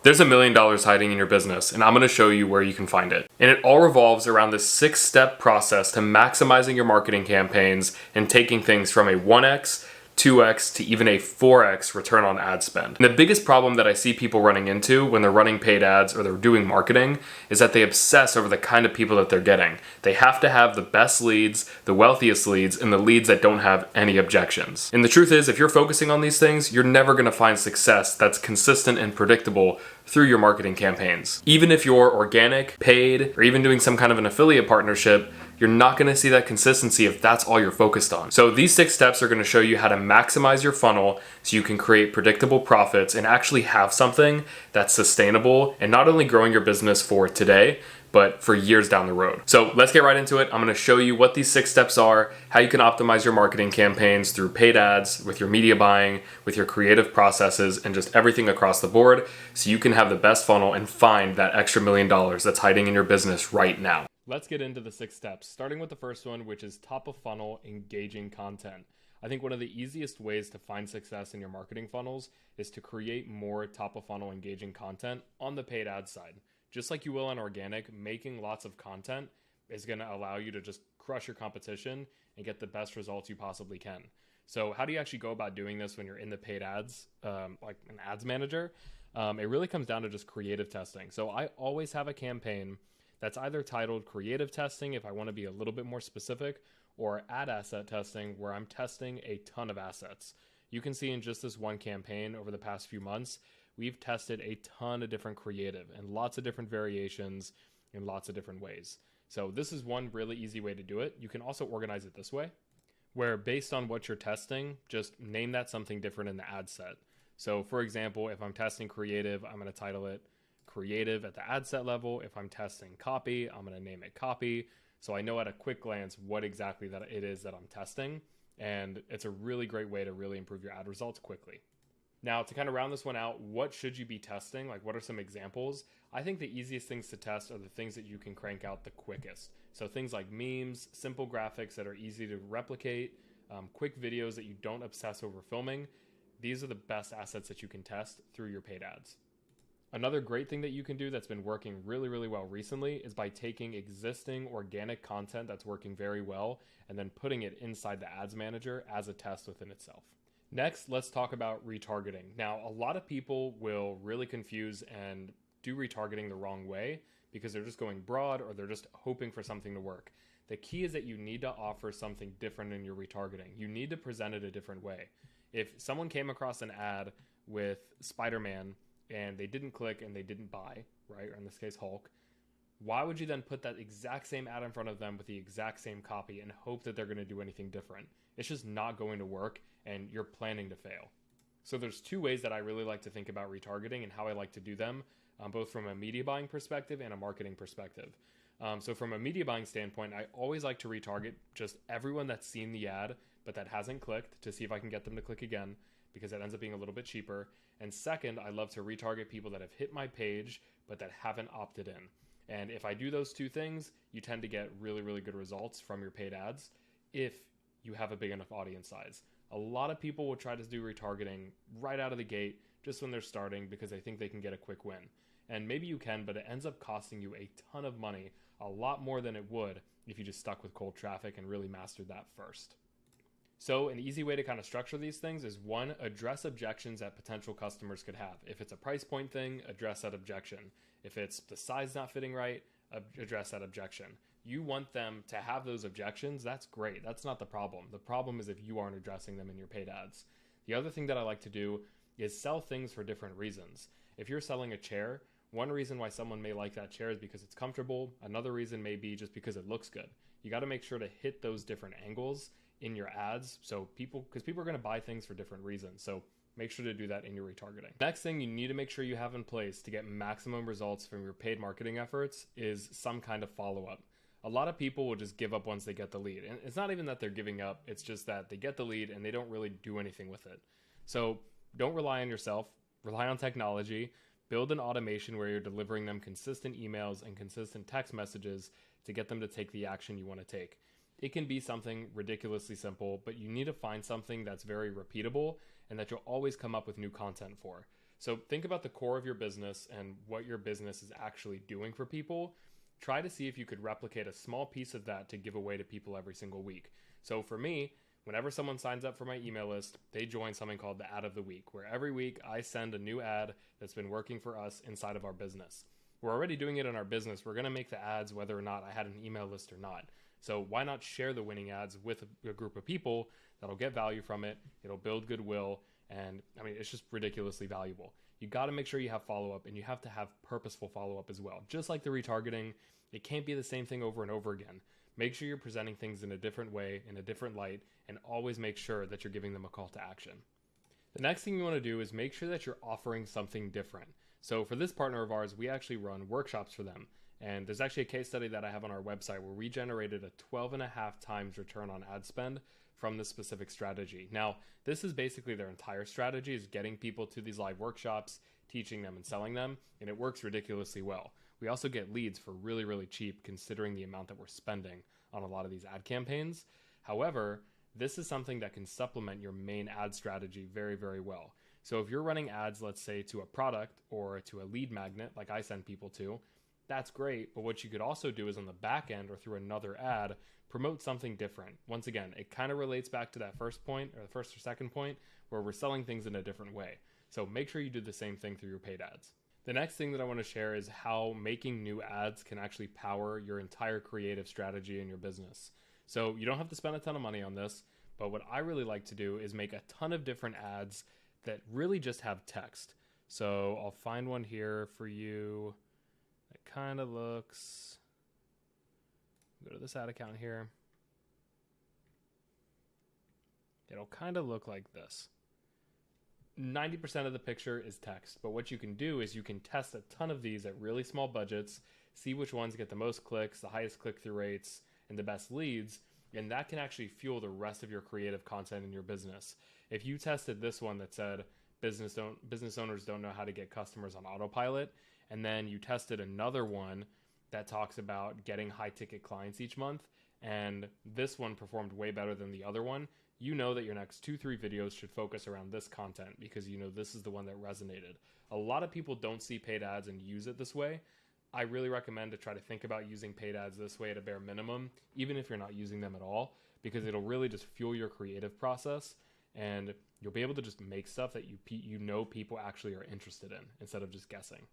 There's $1 million hiding in your business, and I'm going to show you where you can find it. And it all revolves around this 6-step process to maximizing your marketing campaigns and taking things from a 1x, 2x to even a 4x return on ad spend. And the biggest problem that I see people running into when they're running paid ads or they're doing marketing is that they obsess over the kind of people that they're getting. They have to have the best leads, the wealthiest leads, and the leads that don't have any objections. And the truth is, if you're focusing on these things, you're never going to find success that's consistent and predictable through your marketing campaigns. Even if you're organic, paid, or even doing some kind of an affiliate partnership, you're not going to see that consistency if that's all you're focused on. So these 6 steps are going to show you how to maximize your funnel so you can create predictable profits and actually have something that's sustainable and not only growing your business for today, but for years down the road. So let's get right into it. I'm going to show you what these 6 steps are, how you can optimize your marketing campaigns through paid ads, with your media buying, with your creative processes, and just everything across the board so you can have the best funnel and find that extra $1 million that's hiding in your business right now. Let's get into the 6 steps, starting with the first one, which is top of funnel engaging content. I think one of the easiest ways to find success in your marketing funnels is to create more top of funnel engaging content on the paid ad side. Just like you will on organic, making lots of content is going to allow you to just crush your competition and get the best results you possibly can. So how do you actually go about doing this when you're in the paid ads, like an ads manager? It really comes down to just creative testing. So I always have a campaign that's either titled creative testing if I want to be a little bit more specific, or ad asset testing where I'm testing a ton of assets. You can see in just this one campaign over the past few months, we've tested a ton of different creative and lots of different variations in lots of different ways. So this is one really easy way to do it. You can also organize it this way, where based on what you're testing, just name that something different in the ad set. So for example, if I'm testing creative, I'm going to title it creative at the ad set level. If I'm testing copy, I'm going to name it copy. So I know at a quick glance what exactly that it is that I'm testing. And it's a really great way to really improve your ad results quickly. Now, to kind of round this one out, what should you be testing? Like, what are some examples? I think the easiest things to test are the things that you can crank out the quickest. So things like memes, simple graphics that are easy to replicate, quick videos that you don't obsess over filming. These are the best assets that you can test through your paid ads. Another great thing that you can do that's been working really, really well recently is by taking existing organic content that's working very well and then putting it inside the ads manager as a test within itself. Next, let's talk about retargeting. Now, a lot of people will really confuse and do retargeting the wrong way because they're just going broad or they're just hoping for something to work. The key is that you need to offer something different in your retargeting. You need to present it a different way. If someone came across an ad with Spider-Man and they didn't click and they didn't buy, right? Or in this case, Hulk. Why would you then put that exact same ad in front of them with the exact same copy and hope that they're going to do anything different? It's just not going to work and you're planning to fail. So there's 2 ways that I really like to think about retargeting and how I like to do them, both from a media buying perspective and a marketing perspective. So from a media buying standpoint, I always like to retarget just everyone that's seen the ad but that hasn't clicked to see if I can get them to click again, because it ends up being a little bit cheaper. And second, I love to retarget people that have hit my page, but that haven't opted in. And if I do those 2 things, you tend to get really, really good results from your paid ads if you have a big enough audience size. A lot of people will try to do retargeting right out of the gate just when they're starting because they think they can get a quick win. And maybe you can, but it ends up costing you a ton of money, a lot more than it would if you just stuck with cold traffic and really mastered that first. So an easy way to kind of structure these things is 1, address objections that potential customers could have. If it's a price point thing, address that objection. If it's the size not fitting right, address that objection. You want them to have those objections, that's great. That's not the problem. The problem is if you aren't addressing them in your paid ads. The other thing that I like to do is sell things for different reasons. If you're selling a chair, one reason why someone may like that chair is because it's comfortable. Another reason may be just because it looks good. You got to make sure to hit those different angles in your ads, so people are going to buy things for different reasons. So make sure to do that in your retargeting. Next thing you need to make sure you have in place to get maximum results from your paid marketing efforts is some kind of follow-up. A lot of people will just give up once they get the lead. And it's not even that they're giving up, it's just that they get the lead and they don't really do anything with it. So don't rely on yourself, rely on technology, build an automation where you're delivering them consistent emails and consistent text messages to get them to take the action you want to take. It can be something ridiculously simple, but you need to find something that's very repeatable and that you'll always come up with new content for. So think about the core of your business and what your business is actually doing for people. Try to see if you could replicate a small piece of that to give away to people every single week. So for me, whenever someone signs up for my email list, they join something called the ad of the week, where every week I send a new ad that's been working for us inside of our business. We're already doing it in our business. We're going to make the ads whether or not I had an email list or not. So why not share the winning ads with a group of people that'll get value from it? It'll build goodwill. And I mean, it's just ridiculously valuable. You got to make sure you have follow-up, and you have to have purposeful follow-up as well. Just like the retargeting, it can't be the same thing over and over again. Make sure you're presenting things in a different way, in a different light, and always make sure that you're giving them a call to action. The next thing you want to do is make sure that you're offering something different. So for this partner of ours, we actually run workshops for them. And there's actually a case study that I have on our website where we generated a 12.5 times return on ad spend from this specific strategy. Now, this is basically their entire strategy, is getting people to these live workshops, teaching them and selling them, and it works ridiculously well. We also get leads for really, really cheap considering the amount that we're spending on a lot of these ad campaigns. However, this is something that can supplement your main ad strategy very, very well. So if you're running ads, let's say to a product or to a lead magnet, like I send people to, that's great. But what you could also do is on the back end or through another ad, promote something different. Once again, it kind of relates back to that first point or the first or second point where we're selling things in a different way. So make sure you do the same thing through your paid ads. The next thing that I want to share is how making new ads can actually power your entire creative strategy in your business. So you don't have to spend a ton of money on this, but what I really like to do is make a ton of different ads that really just have text. So I'll find one here for you that kind of looks, go to this ad account here. It'll kind of look like this. 90% of the picture is text, but what you can do is you can test a ton of these at really small budgets, see which ones get the most clicks, the highest click-through rates, and the best leads, and that can actually fuel the rest of your creative content in your business. If you tested this one that said business owners don't know how to get customers on autopilot, and then you tested another one that talks about getting high ticket clients each month, and this one performed way better than the other one, you know that your next 2-3 videos should focus around this content because you know this is the one that resonated. A lot of people don't see paid ads and use it this way. I really recommend to try to think about using paid ads this way at a bare minimum, even if you're not using them at all, because it'll really just fuel your creative process and you'll be able to just make stuff that you know people actually are interested in instead of just guessing.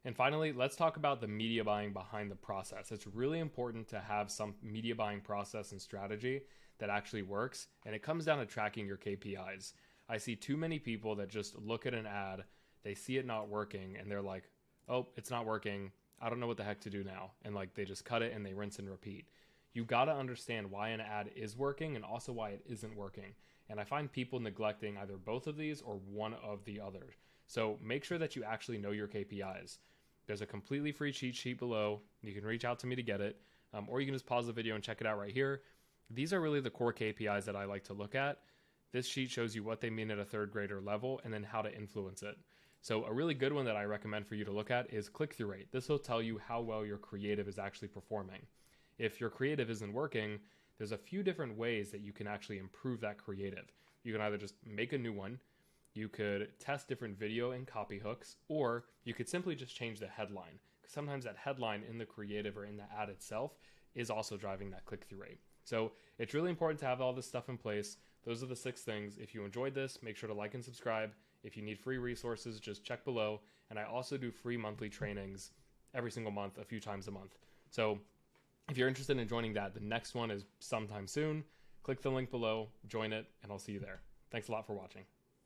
And finally, let's talk about the media buying behind the process. It's really important to have some media buying process and strategy that actually works, and it comes down to tracking your KPIs. I see too many people that just look at an ad, they see it not working, and they're like, oh, it's not working, I don't know what the heck to do now. And like they just cut it and they rinse and repeat. You gotta understand why an ad is working and also why it isn't working. And I find people neglecting either both of these or one of the other. So make sure that you actually know your KPIs. There's a completely free cheat sheet below. You can reach out to me to get it, or you can just pause the video and check it out right here. These are really the core KPIs that I like to look at. This sheet shows you what they mean at a third grader level and then how to influence it. So a really good one that I recommend for you to look at is click-through rate. This will tell you how well your creative is actually performing. If your creative isn't working, there's a few different ways that you can actually improve that creative. You can either just make a new one, you could test different video and copy hooks, or you could simply just change the headline. Because sometimes that headline in the creative or in the ad itself is also driving that click-through rate. So it's really important to have all this stuff in place. Those are the 6 things. If you enjoyed this, make sure to like and subscribe. If you need free resources, just check below. And I also do free monthly trainings every single month, a few times a month. So if you're interested in joining that, the next one is sometime soon. Click the link below, join it, and I'll see you there. Thanks a lot for watching.